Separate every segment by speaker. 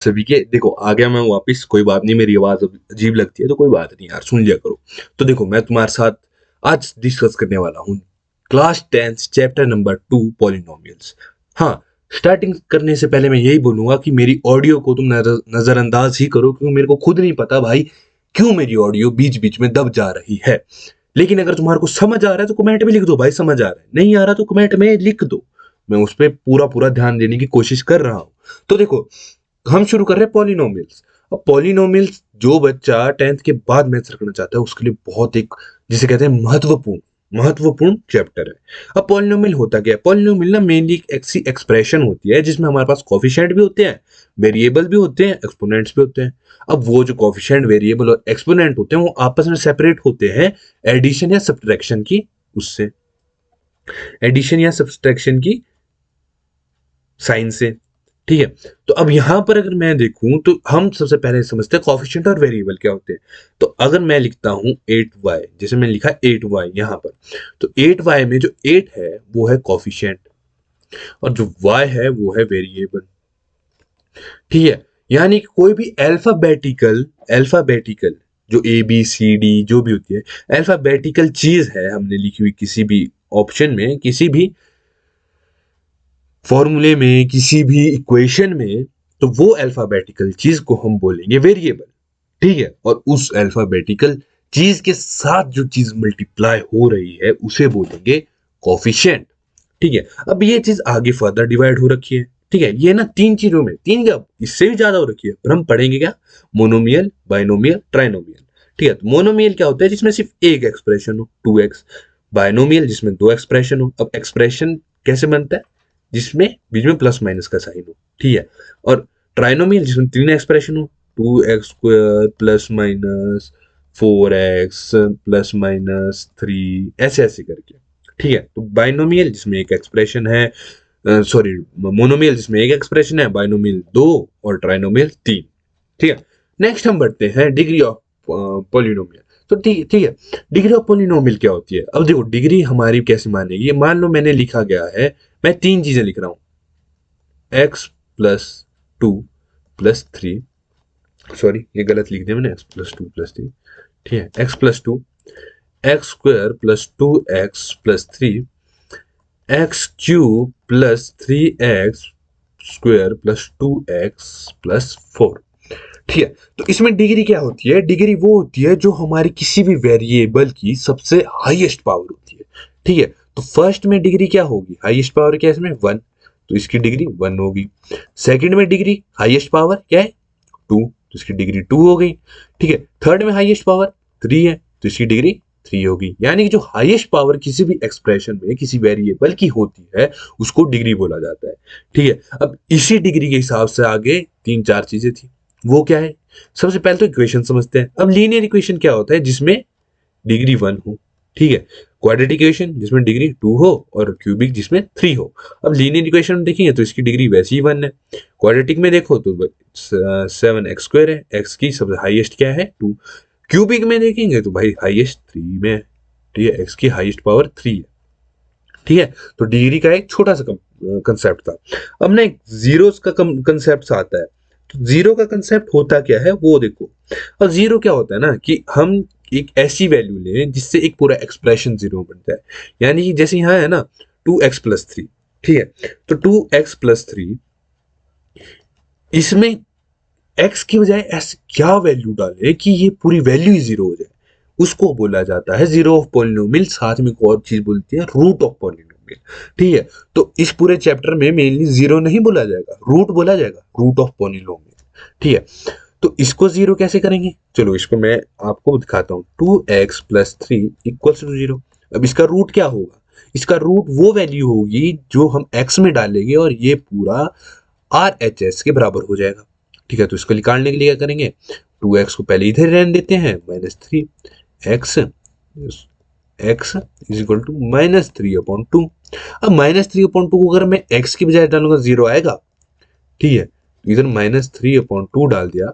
Speaker 1: सभी के। देखो आ गया मैं वापस, कोई बात नहीं, मेरी आवाज अब अजीब लगती है तो कोई बात नहीं यार, सुन लिया करो। तो देखो मैं तुम्हारे साथ आज डिस्कस करने वाला हूँ क्लास 10 चैप्टर नंबर 2 पॉलिनोमियल्स। हाँ, स्टार्टिंग करने से पहले मैं यही बोलूंगा कि मेरी ऑडियो को तुम नजरअंदाज ही करो, क्योंकि मेरे को खुद नहीं पता भाई क्यों मेरी ऑडियो बीच बीच में दब जा रही है। लेकिन अगर तुम्हारे को समझ आ रहा है तो कमेंट में लिख दो भाई समझ आ रहा है, नहीं आ रहा तो कमेंट में लिख दो, मैं उस पर पूरा पूरा ध्यान देने की कोशिश कर रहा हूँ। तो देखो हम शुरू कर रहे हैं पॉलिनोमियल्स। अब पॉलिनोमियल्स जो बच्चा 10th के बाद मैथ्स रखना चाहता है उसके लिए बहुत एक, जिसे कहते हैं महत्वपूर्ण महत्वपूर्ण चैप्टर है। अब पॉलिनोमियल होता क्या है? पॉलिनोमियल ना मेनली एक ऐसी एक्सप्रेशन होती है जिसमें हमारे पास कोफिशिएंट भी होते हैं, वेरिएबल भी होते हैं, एक्सपोनेंट्स भी होते हैं। अब वो जो कोफिशिएंट, वेरिएबल और एक्सपोनेंट होते हैं वो आपस में सेपरेट होते हैं एडिशन या सब्ट्रैक्शन की, उससे एडिशन या सब्ट्रैक्शन की साइन से। ठीक है, तो अब यहां पर अगर मैं देखूं तो हम सबसे पहले समझते हैं कॉफिशिएंट और वेरिएबल क्या होते हैं। तो अगर मैं लिखता हूं 8y, जैसे मैंने लिखा 8y यहां पर, तो 8y में जो 8 है वो है कॉफिशिएंट और जो y है वो है वेरिएबल। ठीक है, यानी कि कोई भी अल्फाबेटिकल अल्फाबेटिकल जो ए बी सी डी जो भी होती है अल्फाबेटिकल चीज है हमने लिखी हुई किसी भी ऑप्शन में, किसी भी फॉर्मूले में, किसी भी इक्वेशन में, तो वो अल्फाबेटिकल चीज को हम बोलेंगे वेरिएबल। ठीक है, और उस अल्फाबेटिकल चीज के साथ जो चीज मल्टीप्लाई हो रही है उसे बोलेंगे कोफिशिएंट। ठीक है, अब ये चीज आगे फर्दर डिवाइड हो रखी है। ठीक है, ये ना तीन चीजों में, तीन क्या इससे भी ज्यादा हो रखी है, पर हम पढ़ेंगे क्या? Monomial, binomial, trinomial. ठीक है, तो मोनोमियल क्या होता है? जिसमें सिर्फ एक एक्सप्रेशन हो 2x। बाइनोमियल जिसमें दो एक्सप्रेशन हो। अब एक्सप्रेशन कैसे बनता है? जिसमें बीच में प्लस माइनस का साइन हो। ठीक है, और ट्राइनोमियल जिसमें तीन एक्सप्रेशन हो, 2x² plus minus 4x plus minus 3, ऐसे ऐसे करके। ठीक है, तो बाइनोमियल जिसमें एक एक्सप्रेशन है, सॉरी, मोनोमियल जिसमें एक एक्सप्रेशन है, बाइनोमियल दो और ट्राइनोमियल तीन। ठीक है, नेक्स्ट हम बढ़ते हैं डिग्री ऑफ पॉलिनोमियल। तो ठीक ठीक है, डिग्री ऑफ पॉलिनोमियल क्या होती है? अब देखो डिग्री हमारी कैसे मानेगी, मान लो मैंने लिखा गया है, मैं तीन चीजें लिख रहा हूं, x प्लस 2 प्लस 3, सॉरी ये गलत लिख दिया मैंने, x प्लस 2 प्लस 3। ठीक है, x plus 2, x square plus 2x plus 3, x cube plus 3x square plus 2x plus 4। ठीक है, तो इसमें डिग्री क्या होती है? डिग्री वो होती है जो हमारी किसी भी वेरिएबल की सबसे हाईएस्ट पावर होती है। ठीक है, तो फर्स्ट में डिग्री क्या होगी? हाईएस्ट पावर क्या है इसमें? 1, तो इसकी डिग्री 1 होगी। सेकंड में डिग्री हाईएस्ट पावर क्या है? 2, तो इसकी डिग्री 2 हो गई। ठीक है, थर्ड में हाईएस्ट पावर 3 है, तो इसकी डिग्री 3 होगी। यानी कि जो हाईएस्ट पावर किसी भी एक्सप्रेशन में किसी वेरिएबल की होती है उसको डिग्री बोला जाता है। ठीक है, अब इसी डिग्री के हिसाब से आगे तीन चार चीजें थी, वो क्या है? सबसे पहले तो इक्वेशन समझते हैं। अब लीनियर इक्वेशन क्या होता है? जिसमें डिग्री 1 हो। ठीक है, क्वाड्रेटिक इक्वेशन जिसमें डिग्री 2 हो और क्यूबिक जिसमें 3 हो। अब लीनियर इक्वेशन में देखेंगे तो इसकी डिग्री वैसे ही 1 है। क्वाड्रेटिक में देखो तो 7x² है, x की सबसे हाईएस्ट क्या है? 2। क्यूबिक में देखेंगे तो भाई हाईएस्ट 3 में है। ठीक है, x की हाईएस्ट पावर 3 है। ठीक है, तो डिग्री का एक छोटा सा कंसेप्ट था। अब ना एक जीरोस का कंसेप्ट आता है। तो जीरो का कंसेप्ट होता क्या है वो देखो। और जीरो क्या होता है ना कि हम एक ऐसी वैल्यू लें जिससे एक पूरा एक्सप्रेशन जीरो बन जाए। यानी कि जैसे यहाँ है ना 2x प्लस 3। ठीक है, तो 2x प्लस 3, इसमें x की बजाय ऐसे क्या वैल्यू डाले कि ये पूरी वैल्यू ही जीरो हो जाए, उसको बोला जाता है जीरो ऑफ पॉलिनोमियल। साथ में एक और चीज बोलती है रूट ऑफ पॉलिनोमियल। ठीक है, तो इस पूरे चैप्टर में मेनली जीरो नहीं बोला जाएगा, रूट बोला जाएगा, रूट ऑफ पॉलिनोमियल। ठीक है, तो इसको जीरो कैसे करेंगे? चलो इसको मैं आपको दिखाता हूँ। 2x plus 3 equals to zero. अब इसका रूट क्या होगा? इसका रूट वो वैल्यू होगी जो हम x में डालेंगे और ये पूरा RHS के बराबर हो जाएगा। ठीक है, तो इसको निकालने के लिए क्या करेंगे? 2x को पहले इधर रहने देते हैं, -3 x x is equal to -3/2। अब -3/2 को अगर मैं x की बजाय डालूंगा जीरो आएगा। ठीक है, इधर -3/2 डाल दिया।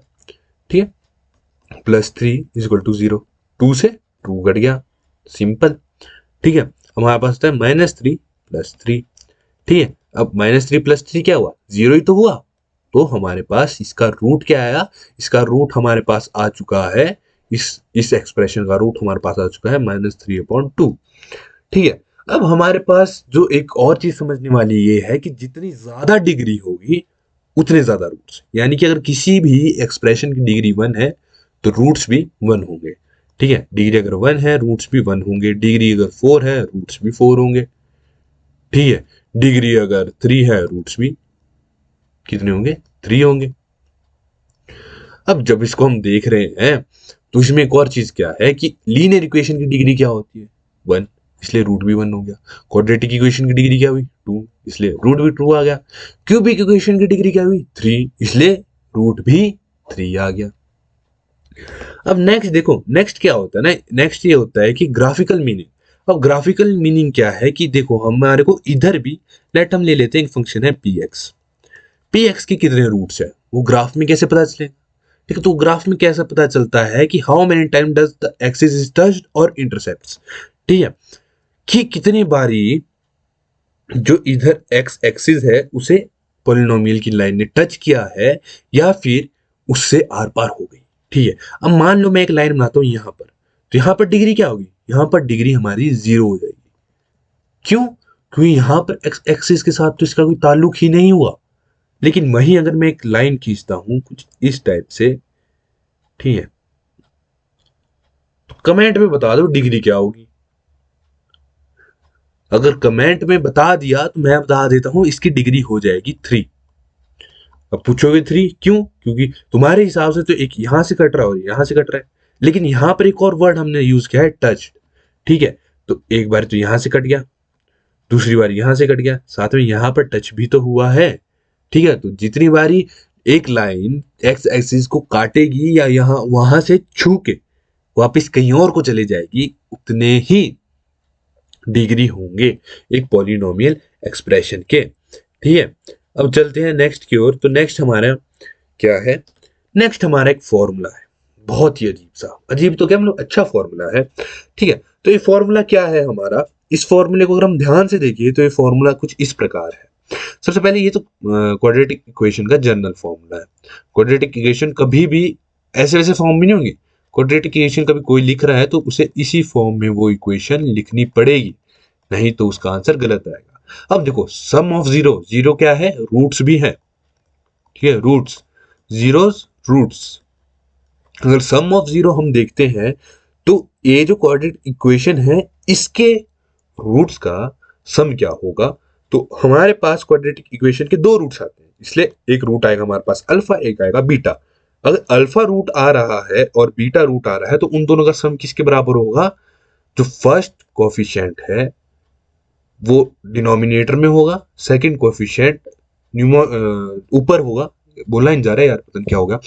Speaker 1: ठीक है, +3 इज इक्वल टू 0, 2 से 2 कट गया, सिंपल। ठीक है, हमारे पास होता है -3 + 3। ठीक है, अब -3 + 3 क्या हुआ? 0 ही तो हुआ। तो हमारे पास इसका रूट क्या आया, इसका रूट हमारे पास आ चुका है, इस एक्सप्रेशन का रूट हमारे पास आ चुका है -3/2। ठीक है, अब हमारे पास जो एक और चीज समझने वाली ये है कि जितनी ज्यादा डिग्री होगी उतने ज्यादा रूट्स, यानी कि अगर किसी भी एक्सप्रेशन की डिग्री 1 है तो रूट्स भी 1 होंगे। ठीक है, डिग्री अगर 1 है रूट्स भी 1 होंगे, डिग्री अगर 4 है रूट्स भी 4 होंगे। ठीक है, डिग्री अगर 3 है रूट्स भी कितने होंगे, 3 होंगे। अब जब इसको हम देख रहे हैं तो इसमें एक और चीज क्या है कि लीनियर इक्वेशन की डिग्री क्या होती है, 1, इसलिए रूट भी 1 हो गया। क्वाड्रेटिक इक्वेशन की डिग्री क्या हुई, 2, इसलिए रूट भी 2 आ गया। क्यूबिक इक्वेशन की डिग्री क्या हुई, 3, इसलिए रूट भी 3 आ गया। अब नेक्स्ट देखो, नेक्स्ट क्या होता है ना, नेक्स्ट ये होता है कि ग्राफिकल मीनिंग। अब ग्राफिकल मीनिंग क्या है कि देखो हमारे को इधर भी लेट हम ले लेते हैं, एक फंक्शन है पी एक्स के कितने रूट्स है वो ग्राफ में कैसे पता चलेगा। ठीक है, तो ग्राफ में कैसे पता चलता है कि how many time does the axis is touched और इंटरसेप्ट्स। ठीक है, कि कितनी बारी जो इधर एक्स एक्सिस है उसे पोलिनोमियल की लाइन ने टच किया है या फिर उससे आर पार हो गई। ठीक है, अब मान लो मैं एक लाइन बनाता हूं यहां पर, तो यहां पर डिग्री क्या होगी, यहां पर डिग्री हमारी 0 हो जाएगी। क्यों, क्योंकि यहां पर एक्स एक्सिस के साथ तो इसका कोई ताल्लुक ही नहीं हुआ। लेकिन वहीं अगर मैं एक लाइन खींचता हूं कुछ इस टाइप से, ठीक है, तो कमेंट में बता दो डिग्री क्या होगी। अगर कमेंट में बता दिया तो मैं बता देता हूं इसकी डिग्री हो जाएगी 3। अब पूछोगे 3 क्यों, क्योंकि तुम्हारे हिसाब से तो एक यहां से कट रहा है और यहां से कट रहा है, लेकिन यहां पर एक और वर्ड हमने यूज किया है टच। ठीक है, तो एक बार तो यहां से कट गया, दूसरी बार यहां से कट गया, साथ में यहां पर टच भी तो हुआ है। ठीक है, तो जितनी बारी एक लाइन एक्स एक्सिस को काटेगी या यहां वहां से छू के वापस कहीं और को चले जाएगी, उतने ही डिग्री होंगे एक पॉलिनोमियल एक्सप्रेशन के। ठीक है, अब चलते हैं नेक्स्ट की ओर। तो नेक्स्ट हमारा क्या है, नेक्स्ट हमारा एक फॉर्मूला है, बहुत ही अजीब सा, अजीब तो क्या मतलब अच्छा फॉर्मूला है। ठीक है, तो ये फॉर्मूला क्या है हमारा, इस फॉर्मूले को अगर हम ध्यान से देखिए तो ये फॉर्मूला कुछ इस प्रकार है। सबसे पहले ये तो क्वाड्रेटिक इक्वेशन का जनरल फॉर्मूला है। क्वाड्रेटिक इक्वेशन कभी भी ऐसे वैसे फॉर्म में नहीं होंगे। क्वाड्रेटिक इक्वेशन कभी कोई लिख रहा है तो उसे इसी फॉर्म में वो इक्वेशन लिखनी पड़ेगी, नहीं तो उसका आंसर गलत आएगा। अब देखो सम ऑफ जीरो, जीरो क्या है, रूट्स भी है। ठीक है, रूट्स, जीरोस रूट्स। अगर सम ऑफ जीरो हम देखते हैं तो ये जो क्वाड्रेटिक इक्वेशन है इसके रूट्स का सम क्या होगा। तो हमारे पास क्वाड्रेटिक इक्वेशन के दो रूट्स आते हैं, इसलिए एक रूट आएगा हमारे पास अल्फा, एक आएगा बीटा। अगर अल्फा रूट आ रहा है और बीटा रूट आ रहा है तो उन दोनों का सम किसके बराबर होगा, जो फर्स्ट कोफिशिएंट है वो डिनोमिनेटर में होगा, सेकंड कोफिशिएंट ऊपर होगा, बोलना नहीं जा रहा है यार, पता नहीं क्या होगा।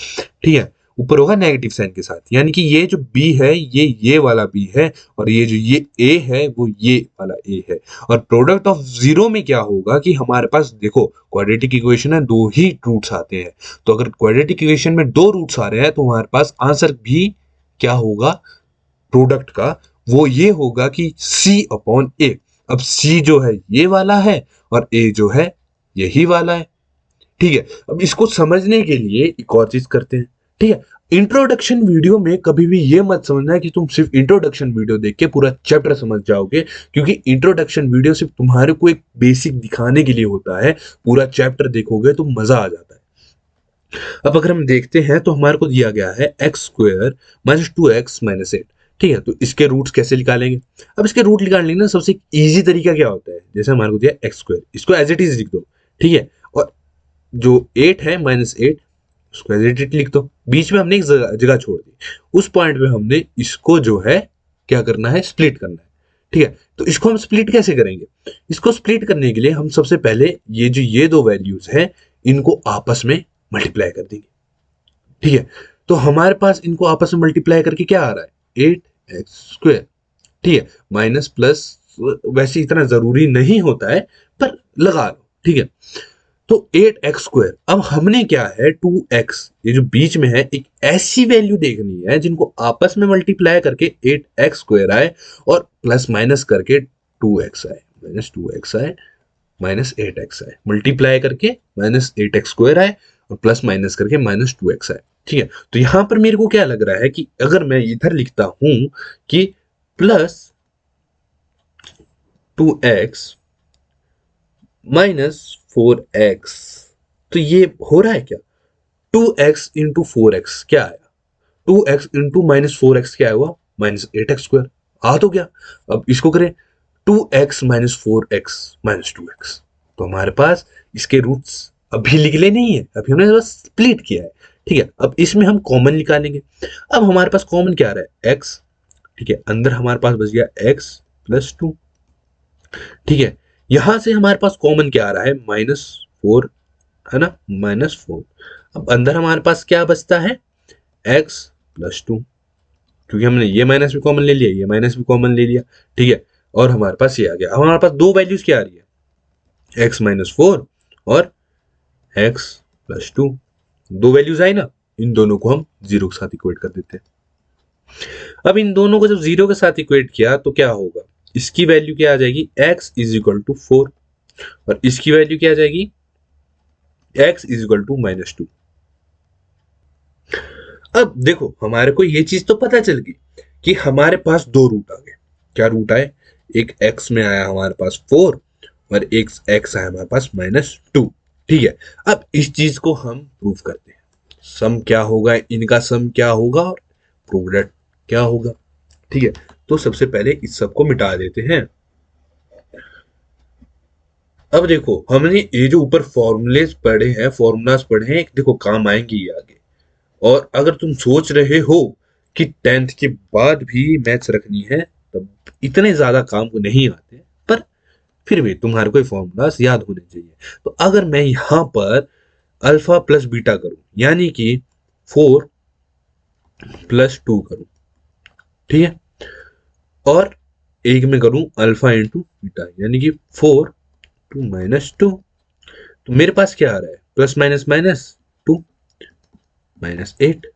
Speaker 1: ठीक है, ऊपर होगा नेगेटिव साइन के साथ, यानी कि ये जो बी है ये वाला बी है, और ये जो ये ए है वो ये वाला ए है। और प्रोडक्ट ऑफ जीरो में क्या होगा कि हमारे पास देखो क्वाड्रेटिक इक्वेशन है, दो ही रूट्स आते हैं, तो अगर क्वाड्रेटिक इक्वेशन में दो रूट्स आ रहे हैं तो हमारे पास आंसर भी क्या होगा प्रोडक्ट का, वो ये होगा कि c अपॉन ए। अब c जो है ये वाला है और a जो है यही वाला है। ठीक है, अब इसको समझने के लिए एक और चीज करते हैं। ठीक है, इंट्रोडक्शन वीडियो में कभी भी ये मत समझना है कि तुम सिर्फ इंट्रोडक्शन वीडियो देख के पूरा चैप्टर समझ जाओगे, क्योंकि इंट्रोडक्शन वीडियो सिर्फ तुम्हारे को एक बेसिक दिखाने के लिए होता है, पूरा चैप्टर देखोगे तो मजा आ जाता है। अब अगर हम देखते हैं तो हमारे को दिया गया है x² माइनस 2x माइनस 8। ठीक है, तो इसके रूट्स कैसे निकालेंगे। अब इसके रूट निकालने का ना सबसे इजी तरीका क्या होता है, जैसे हमारे को दिया x², इसको एज इट इज लिख दो। ठीक है, और जो 8 है -8 उसको एज इट इज लिख दो, बीच में हमने एक जगह छोड़ दी, उस पॉइंट पे हमने इसको जो है क्या करना है, स्प्लिट करना है। ठीक है, तो इसको हम स्प्लिट कैसे करेंगे, इसको स्प्लिट करने के लिए हम सबसे पहले ये दो वैल्यूज है इनको आपस में मल्टीप्लाई कर देंगे। ठीक है, तो हमारे पास इनको आपस में मल्टीप्लाई करके क्या आ रहा है, 8x²। ठीक है, माइनस प्लस वैसे इतना जरूरी नहीं होता है पर लगा लो। ठीक है, तो 8x², अब हमने क्या है 2x, ये जो बीच में है एक ऐसी वैल्यू देखनी है जिनको आपस में मल्टीप्लाई करके 8x² आए और प्लस माइनस करके 2x आए, -2x आए, -8x आए, मल्टीप्लाई करके -8x² आए और प्लस माइनस करके -2x आए। ठीक है, तो यहां पर मेरे को क्या लग रहा है कि अगर मैं इधर लिखता हूं कि प्लस 2x -4x, तो ये हो रहा है क्या? 2x इंटू 4x क्या आया? 2x इंटू -4x क्या हुआ? -8x²। आ तो गया। अब इसको करें 2x -4x -2x, तो हमारे पास इसके रूट्स अभी निकले नहीं है, अभी हमने बस स्प्लिट किया है। ठीक है, अब इसमें हम कॉमन निकालेंगे। अब हमारे पास कॉमन क्या आ रहा है? x। ठीक है, अंदर हमारे पास बच गया x + 2। ठीक है, यहां से हमारे पास कॉमन क्या आ रहा है? -4, है ना, -4। अब अंदर हमारे पास क्या बचता है? x + 2, क्योंकि हमने ये माइनस भी कॉमन ले लिया, ये माइनस भी कॉमन ले लिया। ठीक है, और हमारे पास ये आ गया। अब हमारे पास दो वैल्यूज क्या आ रही है? x -4 और x + 2। दो वैल्यूज आई ना, इन दोनों को हम जीरो के साथ इक्वेट कर देते हैं। अब इन दोनों को जब जीरो के साथ इक्वेट किया तो क्या होगा? इसकी वैल्यू क्या आ जाएगी? x = 4, और इसकी वैल्यू क्या आ जाएगी? x = -2। अब देखो, हमारे को ये चीज तो पता चल गई कि हमारे पास दो रूट आ गए। क्या रूट आए? एक x में आया हमारे पास 4, और एक x आया हमारे पास -2। ठीक है, अब इस चीज को हम प्रूव करते हैं। सम क्या होगा, इनका सम क्या होगा और प्रोडक्ट क्या होगा। ठीक है, तो सबसे पहले इस सब को मिटा देते हैं। अब देखो, हमने ये जो ऊपर फॉर्मूलेस पढ़े हैं, फॉर्मूलाज पढ़े हैं, देखो काम आएंगे ये आगे। और अगर तुम सोच रहे हो कि 10th के बाद भी मैथ्स रखनी है, तब इतने ज्यादा काम को नहीं आते, पर फिर भी तुम्हारे को फॉर्मूलाज याद होने चाहिए। तो अगर मैं यहां पर अल्फा प्लस बीटा करूं, यानी कि 4 + 2 करूं, ठीक है, और एक में करूं अल्फा इंटू बीटा, यानी कि 4 2 -2, तो मेरे पास क्या आ रहा है? Plus minus minus 2 -8।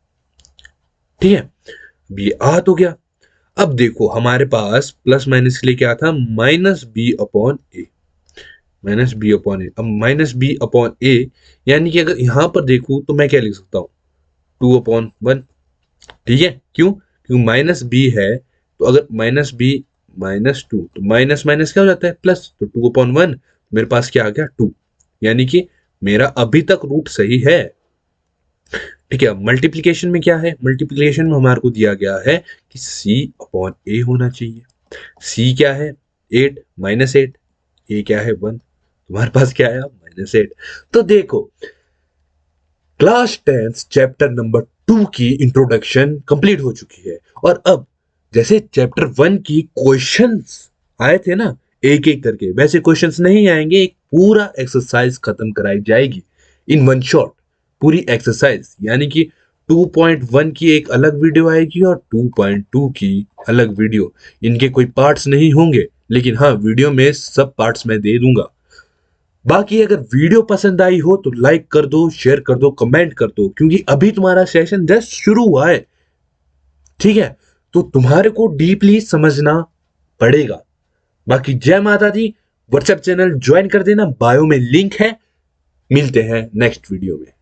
Speaker 1: ठीक है, अब ये आ तो गया। अब देखो, हमारे पास प्लस माइनस के लिए क्या था? -b/a, -b/a। अब -b/a, यानी कि अगर यहां पर देखूं तो मैं क्या लिख सकता हूं? 2/1। ठीक है, क्यों? क्योंकि माइनस बी है, तो अगर -b -2, तो माइनस माइनस क्या हो जाता है? प्लस, तो 2/1। मेरे पास क्या आ गया? 2, यानी कि मेरा अभी तक रूट सही है। ठीक है, मल्टीप्लीकेशन में क्या है? मल्टीप्लीकेशन में हमारे को दिया गया है कि c/a होना चाहिए। c क्या है? 8 -8, a क्या है? 1, तुम्हारे पास क्या है? -8। तो देखो, क्लास 10 चैप्टर नंबर 2 की इंट्रोडक्शन कंप्लीट हो चुकी है। और अब जैसे चैप्टर 1 की क्वेश्चंस आए थे ना, एक एक करके, वैसे क्वेश्चंस नहीं आएंगे, एक पूरा एक्सरसाइज खत्म कराई जाएगी इन वन शॉट। पूरी एक्सरसाइज, यानी कि 2.1 की एक अलग वीडियो आएगी और 2.2 की अलग वीडियो। इनके कोई पार्ट्स नहीं होंगे, लेकिन हाँ, वीडियो में सब पार्ट्स मैं दे दूंगा। बाकी अगर वीडियो पसंद आई हो तो लाइक कर दो, शेयर कर दो, कमेंट कर दो, क्योंकि अभी तुम्हारा सेशन जस्ट शुरू हुआ है। ठीक है, तो तुम्हारे को डीपली समझना पड़ेगा। बाकी जय माता दी। व्हाट्सएप चैनल ज्वाइन कर देना, बायो में लिंक है। मिलते हैं नेक्स्ट वीडियो में।